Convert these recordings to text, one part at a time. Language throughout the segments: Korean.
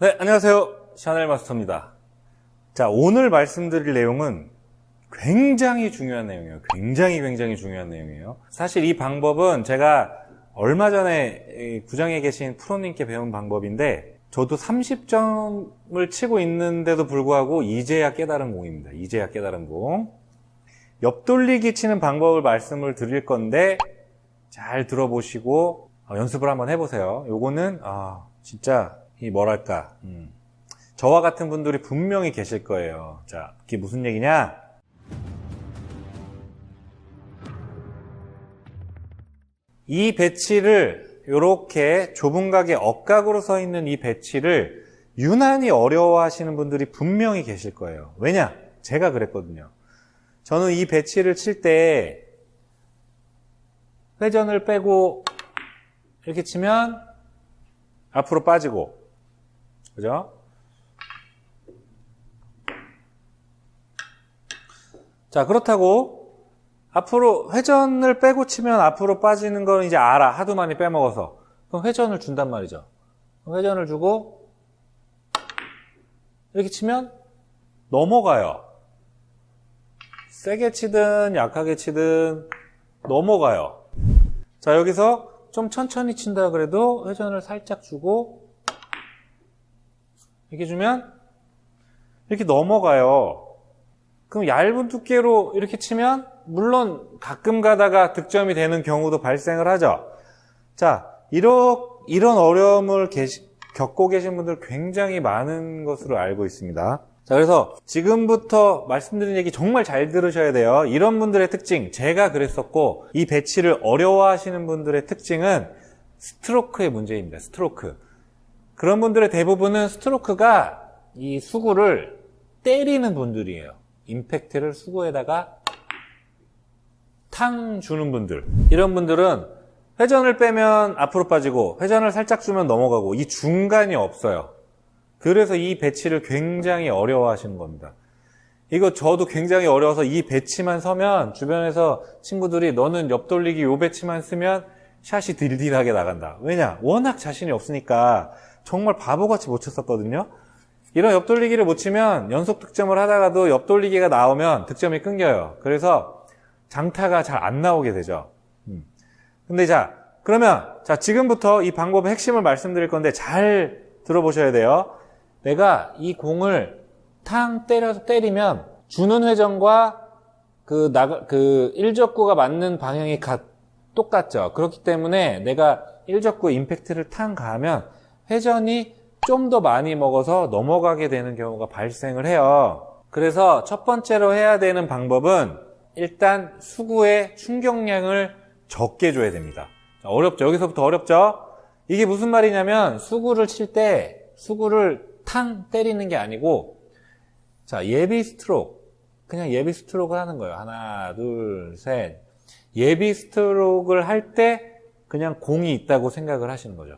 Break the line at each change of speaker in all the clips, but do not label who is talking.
네, 안녕하세요. 샤넬 마스터입니다. 자, 오늘 말씀드릴 내용은 굉장히 중요한 내용이에요. 굉장히 중요한 내용이에요. 사실 이 방법은 제가 얼마 전에 구장에 계신 프로님께 배운 방법인데 저도 30점을 치고 있는데도 불구하고 이제야 깨달은 공입니다. 이제야 깨달은 공. 옆돌리기 치는 방법을 말씀을 드릴 건데 잘 들어보시고 연습을 한번 해보세요. 요거는 진짜 뭐랄까 저와 같은 분들이 분명히 계실 거예요. 자, 이게 무슨 얘기냐? 이 배치를 이렇게 좁은 각에 억각으로 서 있는 이 배치를 유난히 어려워하시는 분들이 분명히 계실 거예요. 왜냐? 제가 그랬거든요. 저는 이 배치를 칠 때 회전을 빼고 이렇게 치면 앞으로 빠지고, 그죠? 자, 그렇다고 앞으로 회전을 빼고 치면 앞으로 빠지는 건 이제 알아. 하도 많이 빼먹어서. 그럼 회전을 준단 말이죠. 회전을 주고 이렇게 치면 넘어가요. 세게 치든 약하게 치든 넘어가요. 자, 여기서 좀 천천히 친다 그래도 회전을 살짝 주고 이렇게 주면 이렇게 넘어가요. 그럼 얇은 두께로 이렇게 치면 물론 가끔 가다가 득점이 되는 경우도 발생을 하죠. 자, 이런 어려움을 겪고 계신 분들 굉장히 많은 것으로 알고 있습니다. 자, 그래서 지금부터 말씀드린 얘기 정말 잘 들으셔야 돼요. 이런 분들의 특징, 제가 그랬었고 이 배치를 어려워하시는 분들의 특징은 스트로크의 문제입니다. 스트로크. 그런 분들의 대부분은 스트로크가 이 수구를 때리는 분들이에요. 임팩트를 수구에다가 탕 주는 분들. 이런 분들은 회전을 빼면 앞으로 빠지고 회전을 살짝 주면 넘어가고 이 중간이 없어요. 그래서 이 배치를 굉장히 어려워하시는 겁니다. 이거 저도 굉장히 어려워서 이 배치만 서면 주변에서 친구들이 너는 옆돌리기 요 배치만 쓰면 샷이 딜딜하게 나간다. 왜냐? 워낙 자신이 없으니까 정말 바보같이 못 쳤었거든요. 이런 옆돌리기를 못 치면 연속 득점을 하다가도 옆돌리기가 나오면 득점이 끊겨요. 그래서 장타가 잘 안 나오게 되죠. 근데 그러면 지금부터 이 방법의 핵심을 말씀드릴 건데 잘 들어보셔야 돼요. 내가 이 공을 탕 때리면 주는 회전과 그 일적구가 맞는 방향이 똑같죠. 그렇기 때문에 내가 일적구 임팩트를 탕 가하면 회전이 좀 더 많이 먹어서 넘어가게 되는 경우가 발생을 해요. 그래서 첫 번째로 해야 되는 방법은 일단 수구의 충격량을 적게 줘야 됩니다. 어렵죠? 여기서부터 어렵죠? 이게 무슨 말이냐면 수구를 칠 때 수구를 탕 때리는 게 아니고 예비 스트로크, 그냥 예비 스트로크를 하는 거예요. 하나, 둘, 셋. 예비 스트로크를 할 때 그냥 공이 있다고 생각을 하시는 거죠.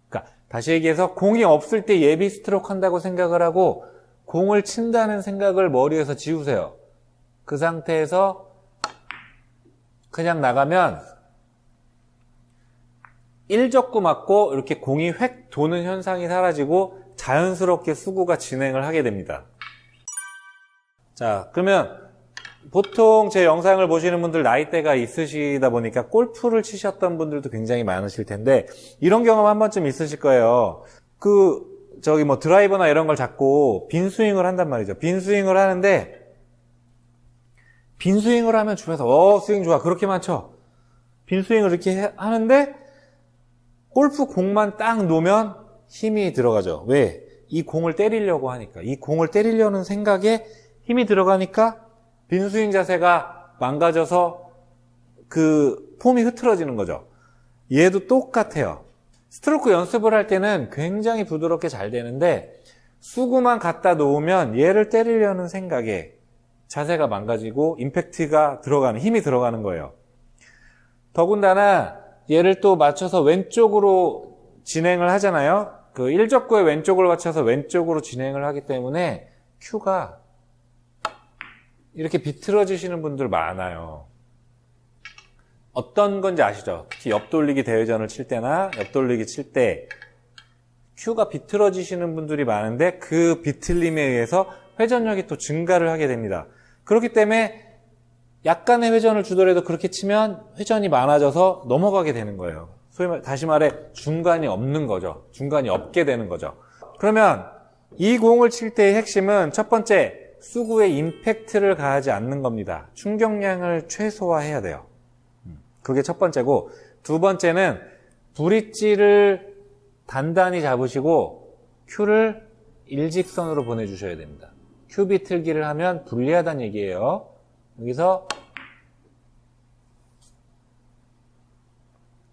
그러니까 다시 얘기해서 공이 없을 때 예비 스트로크 한다고 생각을 하고 공을 친다는 생각을 머리에서 지우세요. 그 상태에서 그냥 나가면 일적구 맞고 이렇게 공이 획 도는 현상이 사라지고 자연스럽게 수구가 진행을 하게 됩니다. 자, 그러면 보통 제 영상을 보시는 분들 나이대가 있으시다 보니까 골프를 치셨던 분들도 굉장히 많으실 텐데 이런 경험 한 번쯤 있으실 거예요. 드라이버나 이런 걸 잡고 빈 스윙을 한단 말이죠. 빈 스윙을 하는데 빈 스윙을 하면 주변에서 스윙 좋아 그렇게만 쳐. 빈 스윙을 이렇게 하는데 골프 공만 딱 놓으면 힘이 들어가죠. 왜? 이 공을 때리려고 하니까. 이 공을 때리려는 생각에 힘이 들어가니까 빈스윙 자세가 망가져서 그 폼이 흐트러지는 거죠. 얘도 똑같아요. 스트로크 연습을 할 때는 굉장히 부드럽게 잘 되는데 수구만 갖다 놓으면 얘를 때리려는 생각에 자세가 망가지고 임팩트가 들어가는, 힘이 들어가는 거예요. 더군다나 얘를 또 맞춰서 왼쪽으로 진행을 하잖아요. 그 일적구의 왼쪽을 맞춰서 왼쪽으로 진행을 하기 때문에 큐가 이렇게 비틀어지시는 분들 많아요. 어떤 건지 아시죠? 특히 옆돌리기 대회전을 칠 때나 옆돌리기 칠 때 큐가 비틀어지시는 분들이 많은데 그 비틀림에 의해서 회전력이 또 증가를 하게 됩니다. 그렇기 때문에 약간의 회전을 주더라도 그렇게 치면 회전이 많아져서 넘어가게 되는 거예요. 다시 말해 중간이 없는 거죠. 중간이 없게 되는 거죠. 그러면 이 공을 칠 때의 핵심은 첫 번째, 수구에 임팩트를 가하지 않는 겁니다. 충격량을 최소화해야 돼요. 그게 첫 번째고, 두 번째는 브릿지를 단단히 잡으시고 큐를 일직선으로 보내주셔야 됩니다. 큐 비틀기를 하면 불리하다는 얘기예요. 여기서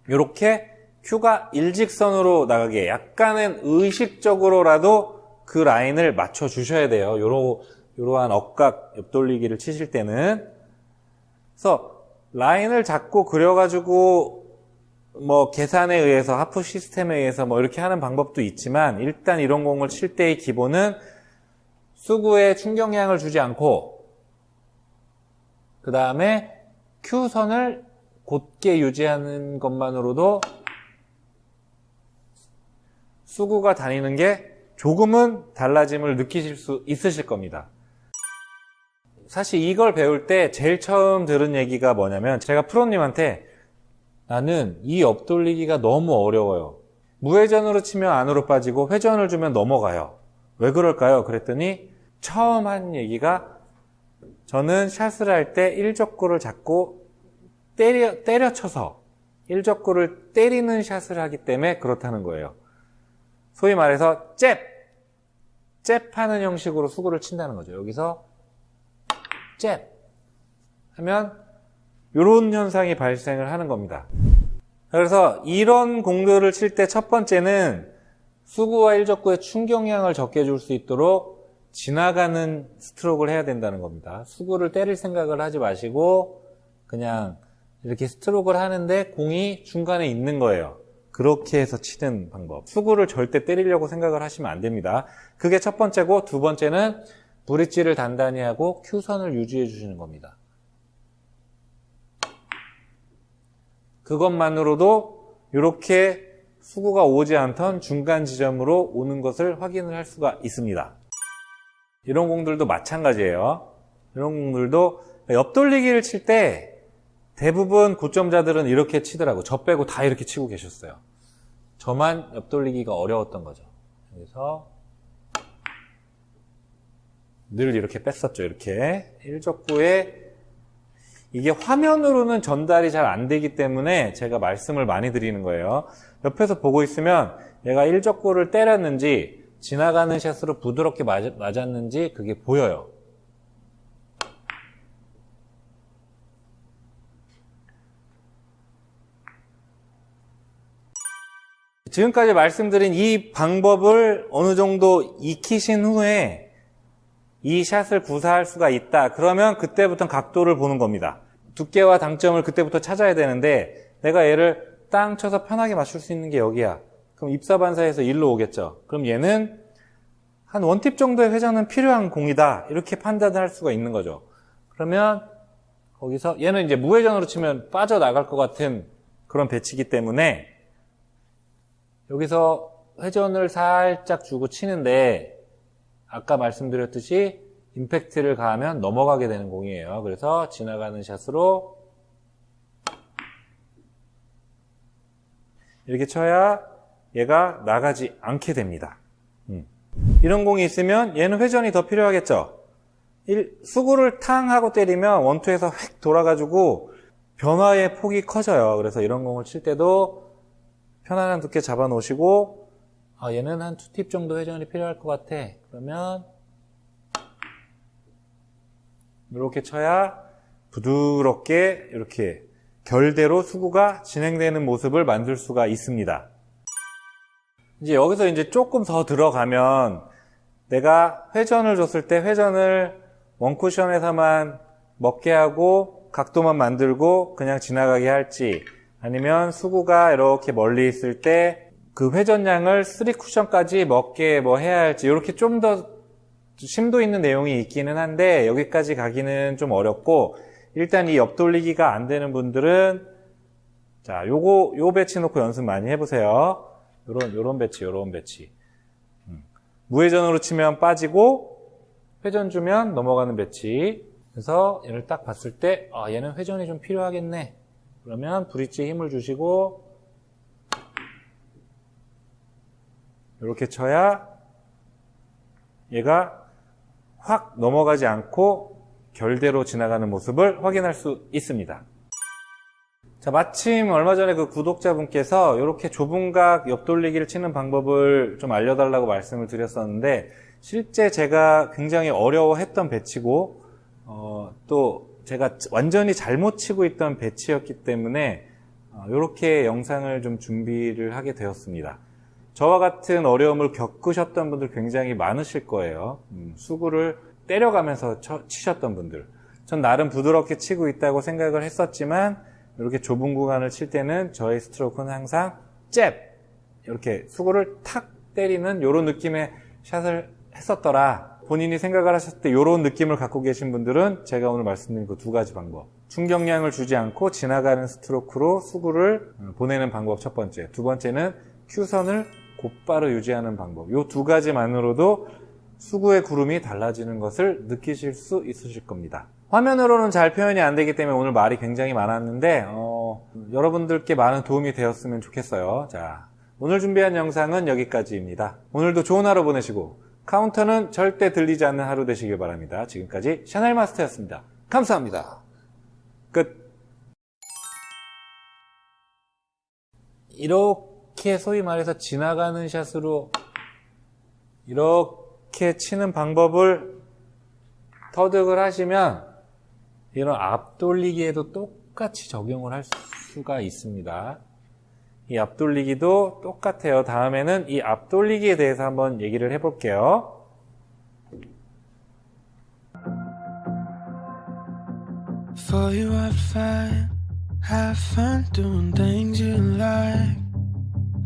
이렇게 큐가 일직선으로 나가게 약간은 의식적으로라도 그 라인을 맞춰 주셔야 돼요. 이러한 억각 옆돌리기를 치실 때는. 그래서 라인을 잡고 그려가지고 뭐 계산에 의해서 하프 시스템에 의해서 뭐 이렇게 하는 방법도 있지만, 일단 이런 공을 칠 때의 기본은 수구에 충격량을 주지 않고 그 다음에 큐선을 곧게 유지하는 것만으로도 수구가 다니는 게 조금은 달라짐을 느끼실 수 있으실 겁니다. 사실 이걸 배울 때 제일 처음 들은 얘기가 뭐냐면, 제가 프로님한테 나는 이 옆돌리기가 너무 어려워요. 무회전으로 치면 안으로 빠지고 회전을 주면 넘어가요. 왜 그럴까요? 그랬더니 처음 한 얘기가, 저는 샷을 할 때 일적구를 잡고 때려쳐서 일적구를 때리는 샷을 하기 때문에 그렇다는 거예요. 소위 말해서 잽하는 형식으로 수구를 친다는 거죠. 여기서 잽 하면 이런 현상이 발생을 하는 겁니다. 그래서 이런 공들을 칠 때 첫 번째는 수구와 일적구의 충격량을 적게 줄 수 있도록 지나가는 스트로크를 해야 된다는 겁니다. 수구를 때릴 생각을 하지 마시고 그냥 이렇게 스트로크를 하는데 공이 중간에 있는 거예요. 그렇게 해서 치는 방법. 수구를 절대 때리려고 생각을 하시면 안 됩니다. 그게 첫 번째고, 두 번째는 브릿지를 단단히 하고 큐선을 유지해 주시는 겁니다. 그것만으로도 이렇게 수구가 오지 않던 중간 지점으로 오는 것을 확인을 할 수가 있습니다. 이런 공들도 마찬가지예요. 이런 공들도 옆돌리기를 칠 때 대부분 고점자들은 이렇게 치더라고. 저 빼고 다 이렇게 치고 계셨어요. 저만 옆돌리기가 어려웠던 거죠. 여기서 늘 이렇게 뺐었죠. 이렇게 일적구에 이게 화면으로는 전달이 잘 안 되기 때문에 제가 말씀을 많이 드리는 거예요. 옆에서 보고 있으면 얘가 일적구를 때렸는지 지나가는 샷으로 부드럽게 맞았는지 그게 보여요. 지금까지 말씀드린 이 방법을 어느 정도 익히신 후에 이 샷을 구사할 수가 있다. 그러면 그때부터 각도를 보는 겁니다. 두께와 당점을 그때부터 찾아야 되는데, 내가 얘를 땅 쳐서 편하게 맞출 수 있는 게 여기야. 그럼 입사반사에서 일로 오겠죠. 그럼 얘는 한 원팁 정도의 회전은 필요한 공이다. 이렇게 판단을 할 수가 있는 거죠. 그러면 거기서 얘는 이제 무회전으로 치면 빠져나갈 것 같은 그런 배치이기 때문에 여기서 회전을 살짝 주고 치는데, 아까 말씀드렸듯이 임팩트를 가하면 넘어가게 되는 공이에요. 그래서 지나가는 샷으로 이렇게 쳐야 얘가 나가지 않게 됩니다. 이런 공이 있으면 얘는 회전이 더 필요하겠죠. 수구를 탕 하고 때리면 원투에서 획 돌아가지고 변화의 폭이 커져요. 그래서 이런 공을 칠 때도 편안한 두께 잡아 놓으시고, 얘는 한 2팁 정도 회전이 필요할 것 같아. 그러면 이렇게 쳐야 부드럽게 이렇게 결대로 수구가 진행되는 모습을 만들 수가 있습니다. 이제 여기서 이제 조금 더 들어가면, 내가 회전을 줬을 때 회전을 원쿠션에서만 먹게 하고 각도만 만들고 그냥 지나가게 할지, 아니면 수구가 이렇게 멀리 있을 때 그 회전량을 3쿠션까지 먹게 뭐 해야 할지, 이렇게 좀 더 심도 있는 내용이 있기는 한데 여기까지 가기는 좀 어렵고, 일단 이 옆돌리기가 안 되는 분들은 자, 요 배치 놓고 연습 많이 해보세요. 요런 배치. 무회전으로 치면 빠지고 회전 주면 넘어가는 배치. 그래서 얘를 딱 봤을 때 얘는 회전이 좀 필요하겠네. 그러면 브릿지에 힘을 주시고 이렇게 쳐야 얘가 확 넘어가지 않고 결대로 지나가는 모습을 확인할 수 있습니다. 자, 마침 얼마 전에 그 구독자분께서 이렇게 좁은 각 옆돌리기를 치는 방법을 좀 알려달라고 말씀을 드렸었는데, 실제 제가 굉장히 어려워했던 배치고 또 제가 완전히 잘못 치고 있던 배치였기 때문에 이렇게 영상을 좀 준비를 하게 되었습니다. 저와 같은 어려움을 겪으셨던 분들 굉장히 많으실 거예요. 수구를 때려가면서 치셨던 분들. 전 나름 부드럽게 치고 있다고 생각을 했었지만 이렇게 좁은 구간을 칠 때는 저의 스트로크는 항상 잽! 이렇게 수구를 탁 때리는 이런 느낌의 샷을 했었더라. 본인이 생각을 하셨을 때 이런 느낌을 갖고 계신 분들은 제가 오늘 말씀드린 그 두 가지 방법. 충격량을 주지 않고 지나가는 스트로크로 수구를 보내는 방법 첫 번째. 두 번째는 큐선을 곧바로 유지하는 방법. 이 두 가지만으로도 수구의 구름이 달라지는 것을 느끼실 수 있으실 겁니다. 화면으로는 잘 표현이 안 되기 때문에 오늘 말이 굉장히 많았는데 여러분들께 많은 도움이 되었으면 좋겠어요. 자, 오늘 준비한 영상은 여기까지입니다. 오늘도 좋은 하루 보내시고 카운터는 절대 들리지 않는 하루 되시길 바랍니다. 지금까지 샤넬 마스터였습니다. 감사합니다. 끝. 이렇게 소위 말해서 지나가는 샷으로 이렇게 치는 방법을 터득을 하시면 이런 앞돌리기에도 똑같이 적용을 할 수가 있습니다. 이 앞돌리기도 똑같아요. 다음에는 이 앞돌리기에 대해서 한번 얘기를 해볼게요. For you I'd fight, have fun doing things you like.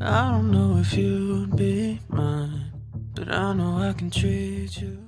I don't know if you'd be mine, but I know I can treat you